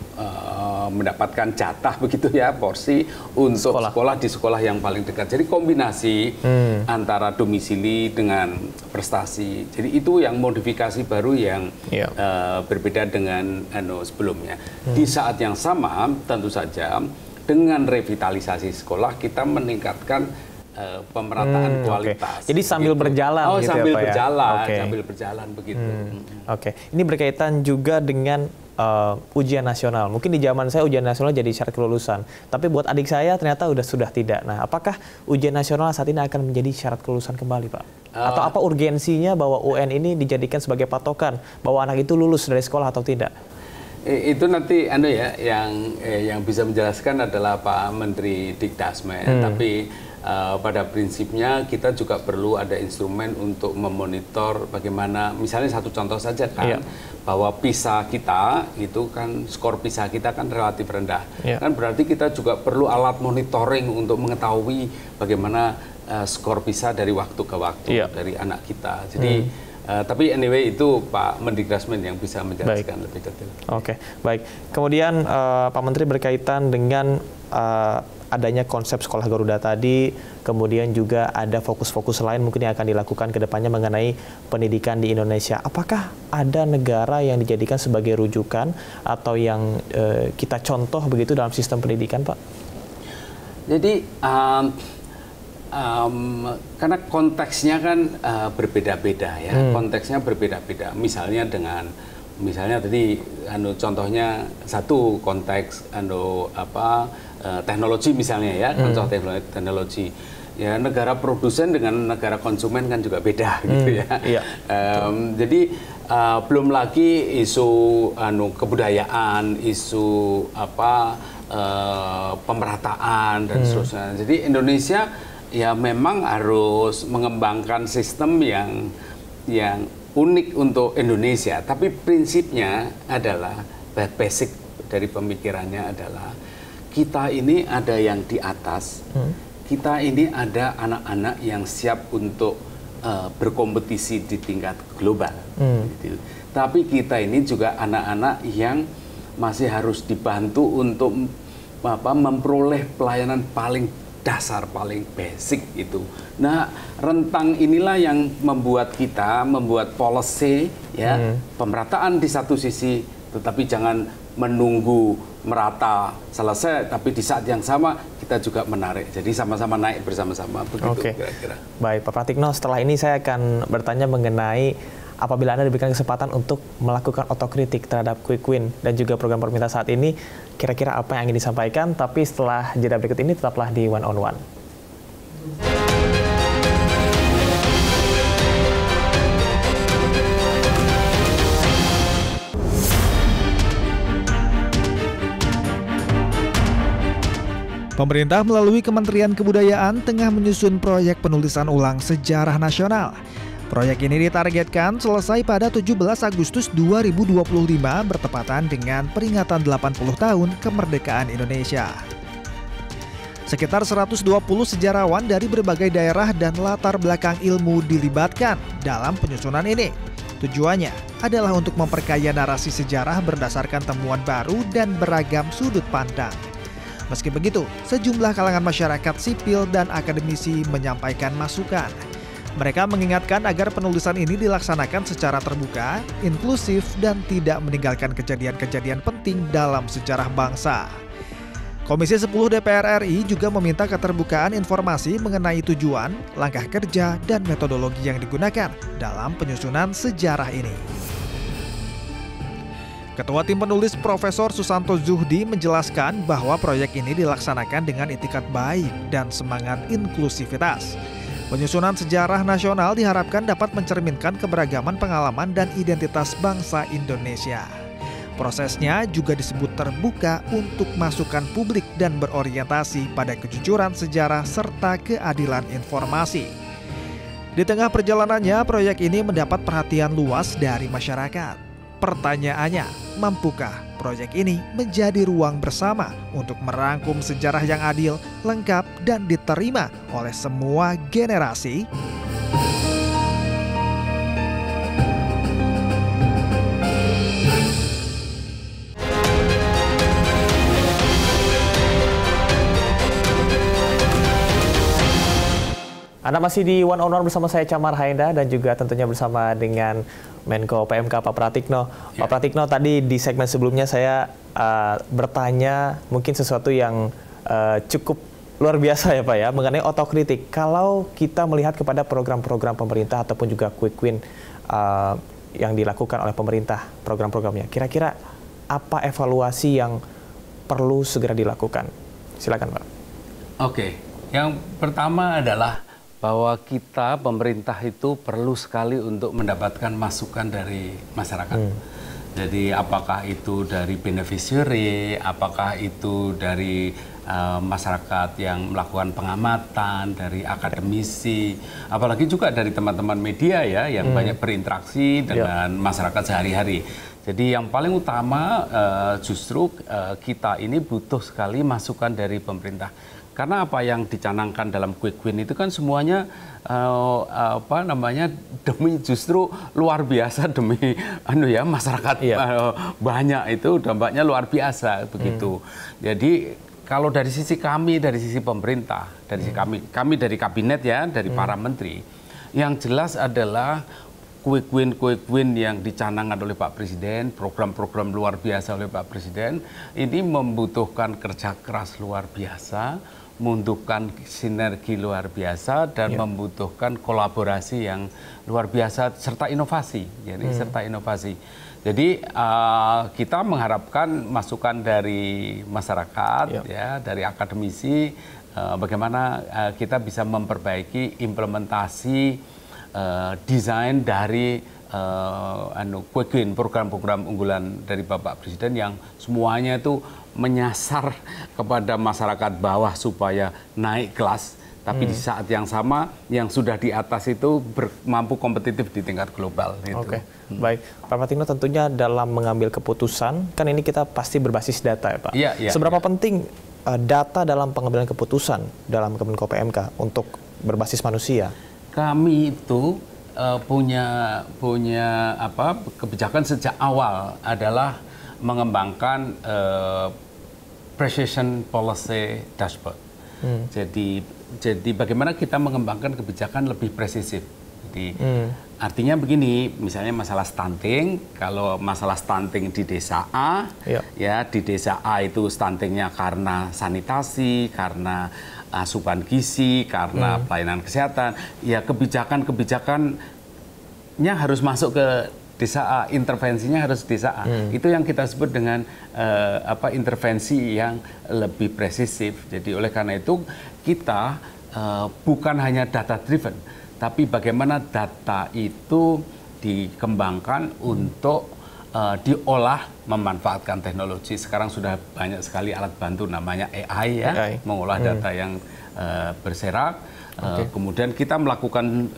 mendapatkan jatah begitu ya, porsi untuk sekolah di sekolah yang paling dekat. Jadi kombinasi antara domisili dengan prestasi. Jadi itu yang modifikasi baru yang berbeda dengan sebelumnya. Di saat yang sama tentu saja dengan revitalisasi sekolah kita meningkatkan pemerataan kualitas. Jadi sambil berjalan gitu sambil ya, Pak, berjalan, ya? sambil berjalan begitu. Ini berkaitan juga dengan ujian nasional. Mungkin di zaman saya ujian nasional jadi syarat kelulusan, tapi buat adik saya ternyata sudah tidak. Nah, apakah ujian nasional saat ini akan menjadi syarat kelulusan kembali, Pak? Atau apa urgensinya bahwa UN ini dijadikan sebagai patokan bahwa anak itu lulus dari sekolah atau tidak? Itu nanti yang bisa menjelaskan adalah Pak Menteri Dikdasmen, tapi pada prinsipnya kita juga perlu ada instrumen untuk memonitor bagaimana, misalnya satu contoh saja kan, bahwa PISA kita itu kan, skor PISA kita kan relatif rendah, kan berarti kita juga perlu alat monitoring untuk mengetahui bagaimana skor PISA dari waktu ke waktu dari anak kita. Jadi Tapi anyway itu Pak Mendikbudrismen yang bisa menjelaskan lebih detail. Oke, baik. Kemudian Pak Menteri berkaitan dengan adanya konsep sekolah Garuda tadi, kemudian juga ada fokus-fokus lain mungkin yang akan dilakukan ke depannya mengenai pendidikan di Indonesia. Apakah ada negara yang dijadikan sebagai rujukan atau yang kita contoh begitu dalam sistem pendidikan, Pak? Jadi karena konteksnya kan berbeda-beda ya, konteksnya berbeda-beda. Misalnya tadi contohnya satu konteks teknologi misalnya ya, contoh teknologi. Ya negara produsen dengan negara konsumen kan juga beda gitu ya. Iya. Jadi belum lagi isu kebudayaan, isu pemerataan dan seterusnya. Jadi Indonesia ya memang harus mengembangkan sistem yang unik untuk Indonesia, tapi prinsipnya adalah basic dari pemikirannya adalah kita ini ada yang di atas, kita ini ada anak-anak yang siap untuk berkompetisi di tingkat global. Gitu. Tapi kita ini juga anak-anak yang masih harus dibantu untuk memperoleh pelayanan paling dasar, paling basic itu. Nah, rentang inilah yang membuat policy ya, pemerataan di satu sisi, tetapi jangan menunggu merata selesai, tapi di saat yang sama kita juga menarik. Jadi sama-sama naik bersama-sama begitu kira-kira. Baik, Pak Pratikno, setelah ini saya akan bertanya mengenai apabila Anda diberikan kesempatan untuk melakukan otokritik terhadap Quick Win dan juga program pemerintah saat ini, kira-kira apa yang ingin disampaikan? Tapi setelah jeda berikut ini tetaplah di One on One. Pemerintah melalui Kementerian Kebudayaan tengah menyusun proyek penulisan ulang sejarah nasional. Proyek ini ditargetkan selesai pada 17 Agustus 2025 bertepatan dengan peringatan 80 tahun kemerdekaan Indonesia. Sekitar 120 sejarawan dari berbagai daerah dan latar belakang ilmu dilibatkan dalam penyusunan ini. Tujuannya adalah untuk memperkaya narasi sejarah berdasarkan temuan baru dan beragam sudut pandang. Meski begitu, sejumlah kalangan masyarakat sipil dan akademisi menyampaikan masukan. Mereka mengingatkan agar penulisan ini dilaksanakan secara terbuka, inklusif, dan tidak meninggalkan kejadian-kejadian penting dalam sejarah bangsa. Komisi 10 DPR RI juga meminta keterbukaan informasi mengenai tujuan, langkah kerja, dan metodologi yang digunakan dalam penyusunan sejarah ini. Ketua Tim Penulis Profesor Susanto Zuhdi menjelaskan bahwa proyek ini dilaksanakan dengan itikat baik dan semangat inklusivitas. Penyusunan sejarah nasional diharapkan dapat mencerminkan keberagaman pengalaman dan identitas bangsa Indonesia. Prosesnya juga disebut terbuka untuk masukan publik dan berorientasi pada kejujuran sejarah serta keadilan informasi. Di tengah perjalanannya, proyek ini mendapat perhatian luas dari masyarakat. Pertanyaannya, mampukah proyek ini menjadi ruang bersama untuk merangkum sejarah yang adil, lengkap, dan diterima oleh semua generasi? Anda masih di One on One bersama saya Camar Haenda dan juga tentunya bersama dengan Menko PMK Pak Pratikno. Pak Pratikno, tadi di segmen sebelumnya saya bertanya mungkin sesuatu yang cukup luar biasa ya Pak ya, mengenai otokritik. Kalau kita melihat kepada program-program pemerintah ataupun juga Quick Win yang dilakukan oleh pemerintah, program-programnya, kira-kira apa evaluasi yang perlu segera dilakukan? Silakan Pak. Oke, yang pertama adalah bahwa kita, pemerintah itu perlu sekali untuk mendapatkan masukan dari masyarakat. Jadi apakah itu dari beneficiary, apakah itu dari masyarakat yang melakukan pengamatan, dari akademisi, apalagi juga dari teman-teman media ya, yang banyak berinteraksi dengan masyarakat sehari-hari. Jadi yang paling utama justru kita ini butuh sekali masukan dari pemerintah. Karena apa yang dicanangkan dalam quick win itu kan semuanya demi justru luar biasa, demi masyarakat banyak, itu dampaknya luar biasa begitu. Jadi kalau dari sisi kami, dari sisi pemerintah, dari sisi kami dari kabinet ya, dari para menteri, yang jelas adalah quick win yang dicanangkan oleh Pak Presiden, program-program luar biasa oleh Pak Presiden, ini membutuhkan kerja keras luar biasa, membutuhkan sinergi luar biasa, dan membutuhkan kolaborasi yang luar biasa serta inovasi. Jadi kita mengharapkan masukan dari masyarakat, ya, dari akademisi, bagaimana kita bisa memperbaiki implementasi desain dari quick win, program-program unggulan dari Bapak Presiden yang semuanya itu menyasar kepada masyarakat bawah supaya naik kelas, tapi di saat yang sama yang sudah di atas itu mampu kompetitif di tingkat global. Gitu. Oke, baik. Pak Martino, tentunya dalam mengambil keputusan, kan ini kita pasti berbasis data ya Pak. Seberapa penting data dalam pengambilan keputusan dalam Kemenko PMK untuk berbasis manusia? Kami itu punya kebijakan sejak awal adalah mengembangkan precision policy dashboard. Jadi bagaimana kita mengembangkan kebijakan lebih presisif. Jadi artinya begini, misalnya masalah stunting, kalau masalah stunting di desa A, ya di desa A itu stuntingnya karena sanitasi, karena asupan gizi, karena pelayanan kesehatan, ya kebijakannya harus masuk ke desa A, intervensinya harus desa A. Itu yang kita sebut dengan intervensi yang lebih presisif. Jadi oleh karena itu kita bukan hanya data driven, tapi bagaimana data itu dikembangkan untuk diolah, memanfaatkan teknologi. Sekarang sudah banyak sekali alat bantu namanya AI ya, mengolah data yang berserak. Kemudian kita melakukan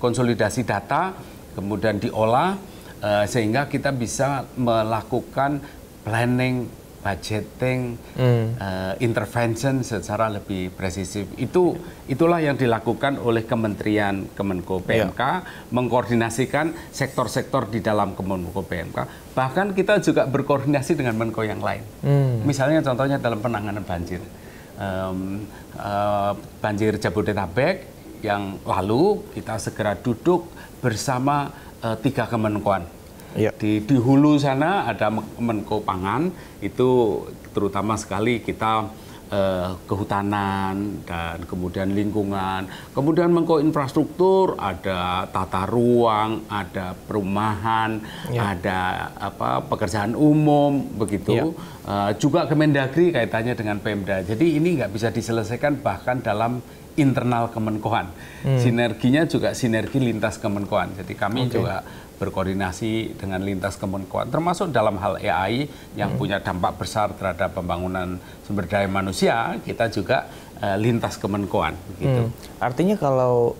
konsolidasi data, kemudian diolah sehingga kita bisa melakukan planning, budgeting, intervention secara lebih presisif. Itulah yang dilakukan oleh Kementerian Kemenko PMK, mengkoordinasikan sektor-sektor di dalam Kemenko PMK. Bahkan kita juga berkoordinasi dengan Menko yang lain. Misalnya contohnya dalam penanganan banjir. Banjir Jabodetabek yang lalu kita segera duduk bersama 3 kemenkoan. Di hulu sana ada Menko Pangan, itu terutama sekali kita kehutanan dan kemudian lingkungan, kemudian Menko Infrastruktur, ada tata ruang, ada perumahan, ada pekerjaan umum begitu, juga Kemendagri kaitannya dengan Pemda. Jadi ini nggak bisa diselesaikan bahkan dalam internal kemenkoan. Sinerginya juga sinergi lintas kemenkoan. Jadi kami juga berkoordinasi dengan lintas kemenkoan, termasuk dalam hal AI yang punya dampak besar terhadap pembangunan sumber daya manusia, kita juga lintas kemenkoan. Gitu. Artinya kalau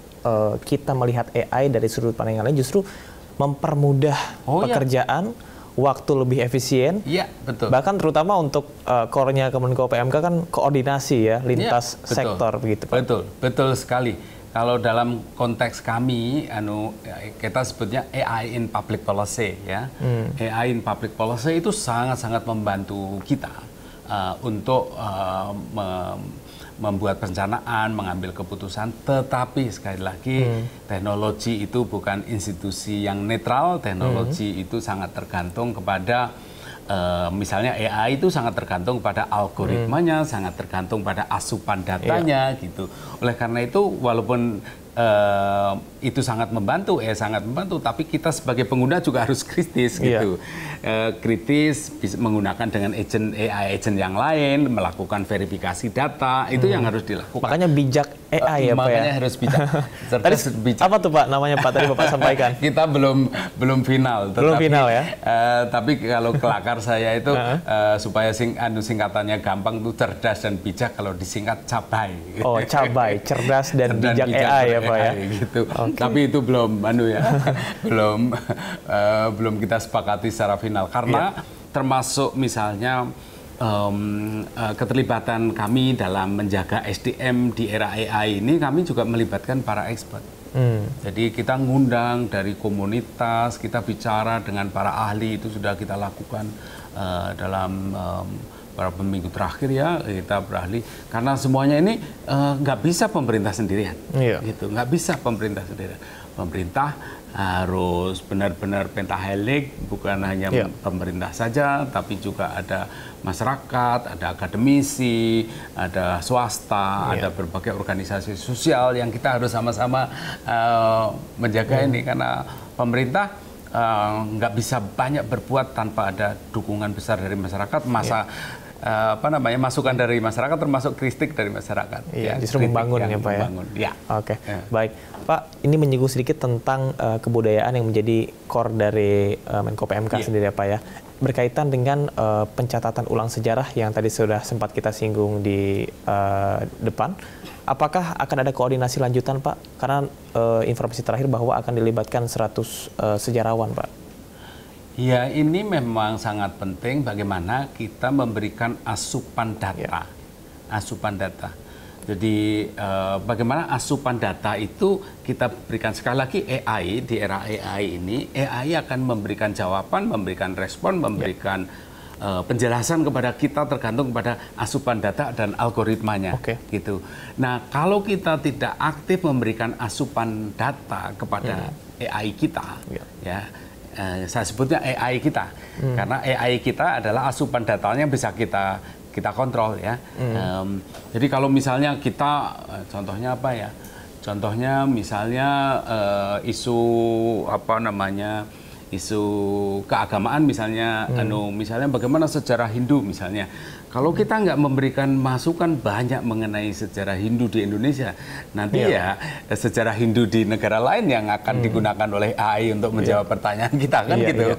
kita melihat AI dari sudut pandang yang lain justru mempermudah pekerjaan, waktu lebih efisien, betul. Bahkan terutama untuk core-nya Kemenko PMK kan koordinasi ya lintas sektor begitu Pak. Betul sekali. Kalau dalam konteks kami, kita sebutnya AI in Public Policy ya. AI in Public Policy itu sangat-sangat membantu kita untuk membuat perencanaan, mengambil keputusan. Tetapi sekali lagi, teknologi itu bukan institusi yang netral. Teknologi itu sangat tergantung kepada misalnya AI itu sangat tergantung pada algoritmanya, sangat tergantung pada asupan datanya gitu. Oleh karena itu walaupun itu sangat membantu, tapi kita sebagai pengguna juga harus kritis gitu. Kritis bisa menggunakan dengan AI agent yang lain, melakukan verifikasi data, itu yang harus dilakukan. Makanya bijak AI ya Pak ya. Makanya harus bijak. Tadi apa tuh Pak namanya Pak tadi Bapak sampaikan? Kita belum final. Belum final ya. Tapi kalau kelakar saya itu supaya singkatannya gampang itu cerdas dan bijak, kalau disingkat cabai. Oh cabai, cerdas dan bijak AI ya Pak ya. Gitu. Tapi itu belum belum kita sepakati secara final karena termasuk misalnya keterlibatan kami dalam menjaga SDM di era AI ini, kami juga melibatkan para expert. Jadi kita ngundang dari komunitas, kita bicara dengan para ahli, itu sudah kita lakukan dalam beberapa minggu terakhir ya, kita berahli. Karena semuanya ini nggak bisa pemerintah sendirian, gitu, nggak bisa pemerintah sendirian. Pemerintah harus benar-benar pentahelix, bukan hanya pemerintah saja, tapi juga ada masyarakat, ada akademisi, ada swasta, ada berbagai organisasi sosial yang kita harus sama-sama menjaga ini, karena pemerintah nggak bisa banyak berbuat tanpa ada dukungan besar dari masyarakat, masukan dari masyarakat, termasuk kritik dari masyarakat. Justru membangun ya Pak ya. Oke, baik Pak, ini menyinggung sedikit tentang kebudayaan yang menjadi core dari Menko PMK sendiri ya Pak ya, berkaitan dengan pencatatan ulang sejarah yang tadi sudah sempat kita singgung di depan. Apakah akan ada koordinasi lanjutan Pak? Karena informasi terakhir bahwa akan dilibatkan 100 sejarawan Pak. Ya, ini memang sangat penting bagaimana kita memberikan asupan data. Asupan data. Jadi bagaimana asupan data itu kita berikan, sekali lagi AI, di era AI ini, AI akan memberikan jawaban, memberikan respon, memberikan penjelasan kepada kita tergantung kepada asupan data dan algoritmanya. Gitu. Nah, kalau kita tidak aktif memberikan asupan data kepada AI kita, saya sebutnya AI kita, karena AI kita adalah asupan datanya bisa kita kontrol ya. Jadi kalau misalnya kita, contohnya apa ya? Contohnya misalnya isu isu keagamaan misalnya, misalnya bagaimana sejarah Hindu misalnya. Kalau kita nggak memberikan masukan banyak mengenai sejarah Hindu di Indonesia, nanti ya sejarah Hindu di negara lain yang akan digunakan oleh AI untuk menjawab pertanyaan kita kan gitu.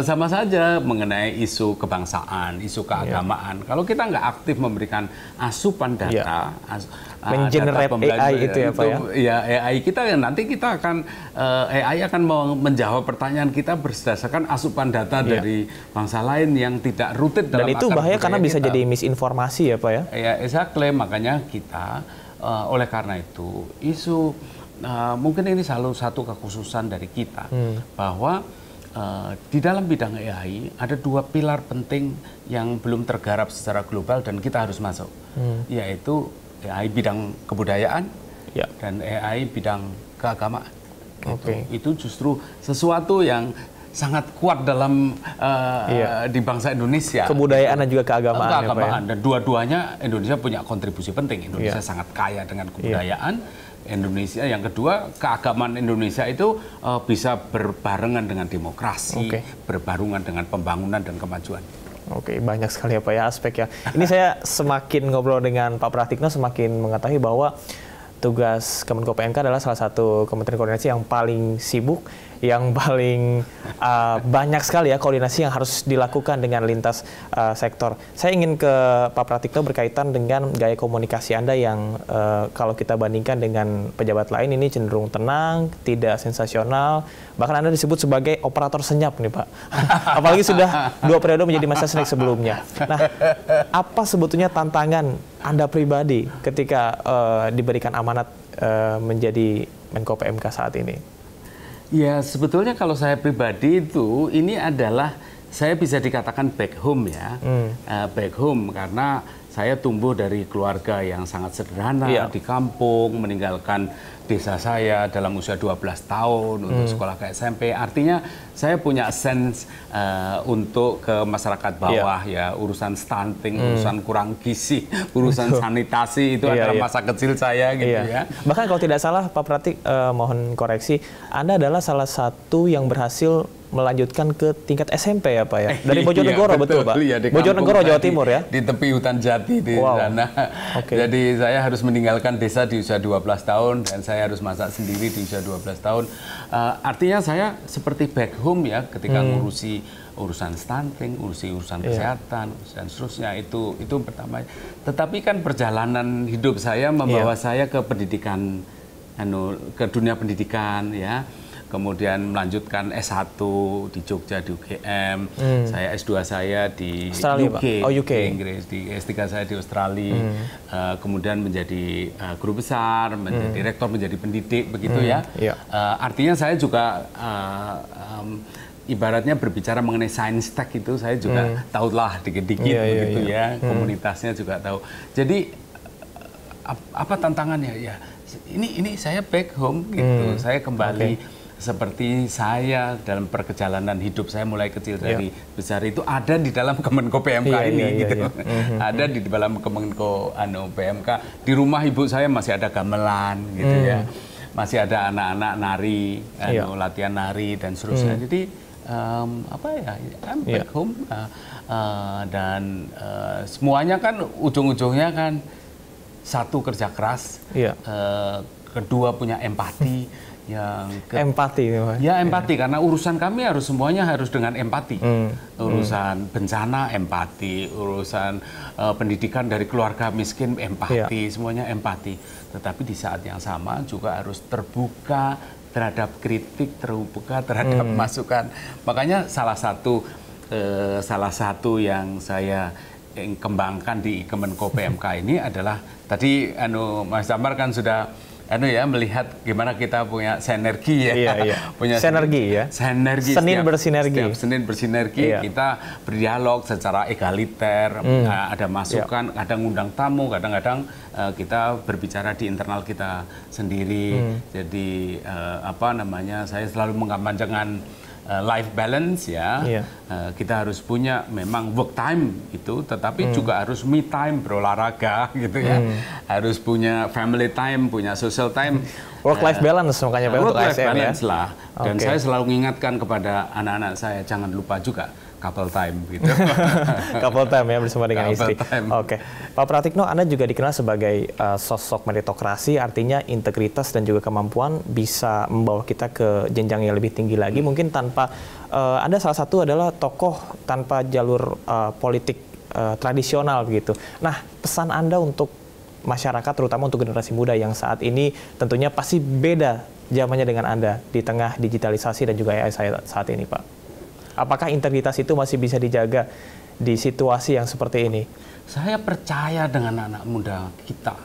Sama saja mengenai isu kebangsaan, isu keagamaan. Kalau kita nggak aktif memberikan asupan data, mengenerate AI itu ya Pak ya? Ya AI kita nanti kita akan AI akan menjawab pertanyaan kita berdasarkan asupan data dari bangsa lain yang tidak rutin dalam. Dan itu bahaya karena bisa jadi misinformasi ya Pak ya? Ya, exactly. Makanya kita oleh karena itu isu mungkin ini salah satu kekhususan dari kita bahwa di dalam bidang AI ada 2 pilar penting yang belum tergarap secara global dan kita harus masuk, yaitu AI bidang kebudayaan dan AI bidang keagamaan. Itu justru sesuatu yang sangat kuat dalam di bangsa Indonesia. Kebudayaan dan juga keagamaan. Keagamaan dan dua-duanya Indonesia punya kontribusi penting. Indonesia sangat kaya dengan kebudayaan. Indonesia yang kedua, keagamaan Indonesia itu bisa berbarengan dengan demokrasi, berbarengan dengan pembangunan dan kemajuan. Banyak sekali ya Pak ya aspek ya. Ini saya semakin ngobrol dengan Pak Pratikno semakin mengetahui bahwa tugas Kemenko PMK adalah salah satu kementerian koordinasi yang paling sibuk, yang paling banyak sekali ya koordinasi yang harus dilakukan dengan lintas sektor. Saya ingin ke Pak Pratikno berkaitan dengan gaya komunikasi Anda yang kalau kita bandingkan dengan pejabat lain ini cenderung tenang, tidak sensasional, bahkan Anda disebut sebagai operator senyap nih Pak. Apalagi sudah 2 periode menjadi Mensesnek sebelumnya. Nah, apa sebetulnya tantangan Anda pribadi ketika diberikan amanat menjadi Menko PMK saat ini? Ya, sebetulnya kalau saya pribadi itu, ini adalah, saya bisa dikatakan back home ya. Back home karena saya tumbuh dari keluarga yang sangat sederhana di kampung, meninggalkan desa saya dalam usia 12 tahun untuk sekolah ke SMP. Artinya saya punya sense untuk ke masyarakat bawah ya, urusan stunting, urusan kurang gizi, urusan sanitasi itu adalah masa kecil saya gitu ya. Bahkan kalau tidak salah Pak Pratik, mohon koreksi, Anda adalah salah satu yang berhasil melanjutkan ke tingkat SMP ya Pak ya? Dari Bojonegoro betul Pak? Iya, Bojonegoro Jawa Timur ya? Di tepi hutan jati di sana. Jadi saya harus meninggalkan desa di usia 12 tahun dan saya harus masak sendiri di usia 12 tahun. Artinya saya seperti back home ya ketika ngurusi urusan stunting, urusan kesehatan dan seterusnya itu pertama. Tetapi kan perjalanan hidup saya membawa saya ke pendidikan, ke dunia pendidikan ya. kemudian melanjutkan S1 di Jogja di UGM, saya S2 saya di Australia, UK, Pak? Oh, UK. di Inggris, di S3 saya di Australia, kemudian menjadi guru besar, menjadi rektor, menjadi pendidik, begitu ya. Artinya saya juga ibaratnya berbicara mengenai science tech itu saya juga tahulah dikit-dikit begitu ya, komunitasnya juga tahu. Jadi apa tantangannya ya? Ini saya back home gitu, saya kembali seperti saya dalam perjalanan hidup saya mulai kecil dari besar itu ada di dalam Kemenko PMK ini gitu, ada di dalam Kemenko PMK. Di rumah ibu saya masih ada gamelan gitu ya, masih ada anak-anak nari, latihan nari dan seterusnya. Jadi apa ya, I'm back home, dan semuanya kan ujung-ujungnya kan satu kerja keras, kedua punya empati, empati ya empati karena urusan kami harus semuanya harus dengan empati, urusan bencana empati, urusan pendidikan dari keluarga miskin empati, semuanya empati. Tetapi di saat yang sama juga harus terbuka terhadap kritik, terbuka terhadap masukan. Makanya salah satu yang saya kembangkan di Kemenko PMK ini adalah tadi Mas Damar kan sudah melihat gimana kita punya sinergi ya. Punya sinergi ya. Sinergi. Setiap Senin bersinergi kita berdialog secara egaliter, ada masukan, kadang undang tamu, kadang-kadang kita berbicara di internal kita sendiri. Jadi saya selalu mengkampanyekan life balance ya. Kita harus punya memang work time itu, tetapi juga harus me time berolahraga gitu ya. Harus punya family time, punya social time. Work life balance makanya work untuk life ASN balance ya. lah. Dan saya selalu mengingatkan kepada anak-anak saya jangan lupa juga couple time gitu. Couple time ya bersama dengan istri. Time. Oke. Pak Pratikno, Anda juga dikenal sebagai sosok meritokrasi, artinya integritas dan juga kemampuan bisa membawa kita ke jenjang yang lebih tinggi lagi. Mungkin tanpa Anda salah satu adalah tokoh tanpa jalur politik tradisional begitu. Nah, pesan Anda untuk masyarakat, terutama untuk generasi muda yang saat ini tentunya pasti beda zamannya dengan Anda di tengah digitalisasi dan juga AI saat ini, Pak. Apakah integritas itu masih bisa dijaga di situasi yang seperti ini? Saya percaya dengan anak muda kita,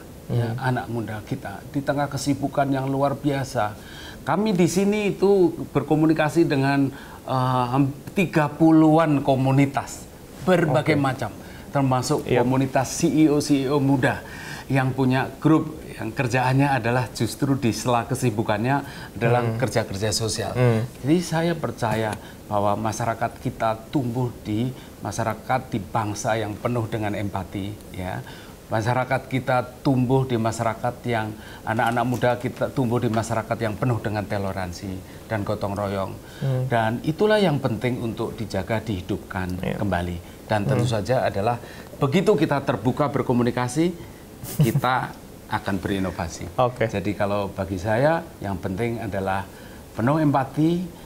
anak muda kita di tengah kesibukan yang luar biasa. Kami di sini itu berkomunikasi dengan 30-an komunitas berbagai macam, termasuk komunitas CEO muda yang punya grup yang kerjaannya adalah justru di sela kesibukannya adalah kerja-kerja sosial. Jadi saya percaya bahwa masyarakat kita tumbuh di masyarakat, di bangsa yang penuh dengan empati, ya. Masyarakat kita tumbuh di masyarakat yang anak-anak muda kita tumbuh di masyarakat yang penuh dengan toleransi dan gotong royong. Dan itulah yang penting untuk dijaga, dihidupkan kembali. Dan tentu saja adalah begitu kita terbuka berkomunikasi, kita akan berinovasi. Jadi kalau bagi saya yang penting adalah penuh empati,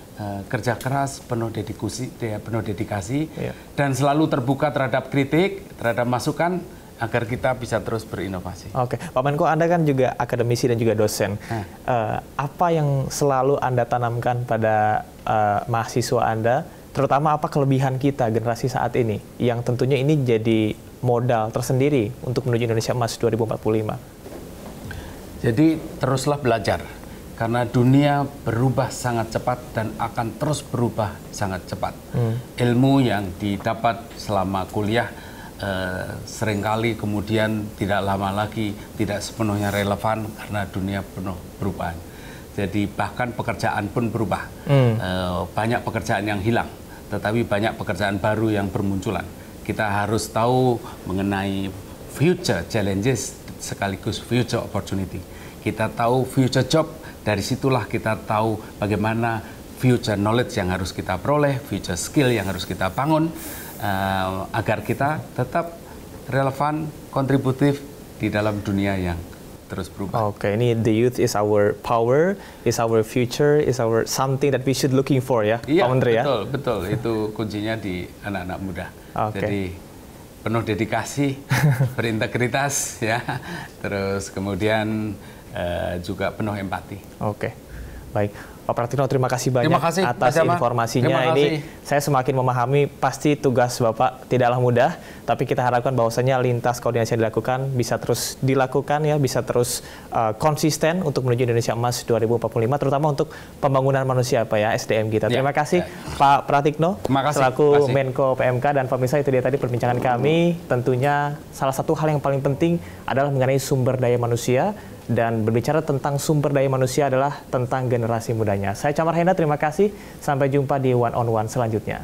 kerja keras, penuh dedikasi, dan selalu terbuka terhadap kritik, terhadap masukan, agar kita bisa terus berinovasi. Pak Menko, Anda kan juga akademisi dan juga dosen. Apa yang selalu Anda tanamkan pada mahasiswa Anda, terutama apa kelebihan kita generasi saat ini, yang tentunya ini jadi modal tersendiri untuk menuju Indonesia Emas 2045? Jadi teruslah belajar, karena dunia berubah sangat cepat dan akan terus berubah sangat cepat. Ilmu yang didapat selama kuliah seringkali kemudian tidak lama lagi tidak sepenuhnya relevan karena dunia penuh perubahan. Jadi bahkan pekerjaan pun berubah. Banyak pekerjaan yang hilang, tetapi banyak pekerjaan baru yang bermunculan. Kita harus tahu mengenai future challenges sekaligus future opportunity. Kita tahu future job, dari situlah kita tahu bagaimana future knowledge yang harus kita peroleh, future skill yang harus kita bangun, agar kita tetap relevan, kontributif di dalam dunia yang terus berubah. Ini the youth is our power, is our future, is our something that we should looking for ya, Pak Menteri ya? Betul. Itu kuncinya di anak-anak muda. Jadi penuh dedikasi, berintegritas ya, terus kemudian juga penuh empati. Baik, Pak Pratikno, terima kasih banyak atas informasinya. Ini saya semakin memahami pasti tugas Bapak tidaklah mudah, tapi kita harapkan bahwasanya lintas koordinasi yang dilakukan bisa terus dilakukan ya, bisa terus konsisten untuk menuju Indonesia Emas 2045, terutama untuk pembangunan manusia Pak ya, SDM kita. Terima kasih Pak Pratikno selaku Menko PMK, dan pemirsa itu dia tadi perbincangan kami. Tentunya salah satu hal yang paling penting adalah mengenai sumber daya manusia. Dan berbicara tentang sumber daya manusia adalah tentang generasi mudanya. Saya Camar Henda, terima kasih. Sampai jumpa di One on One selanjutnya.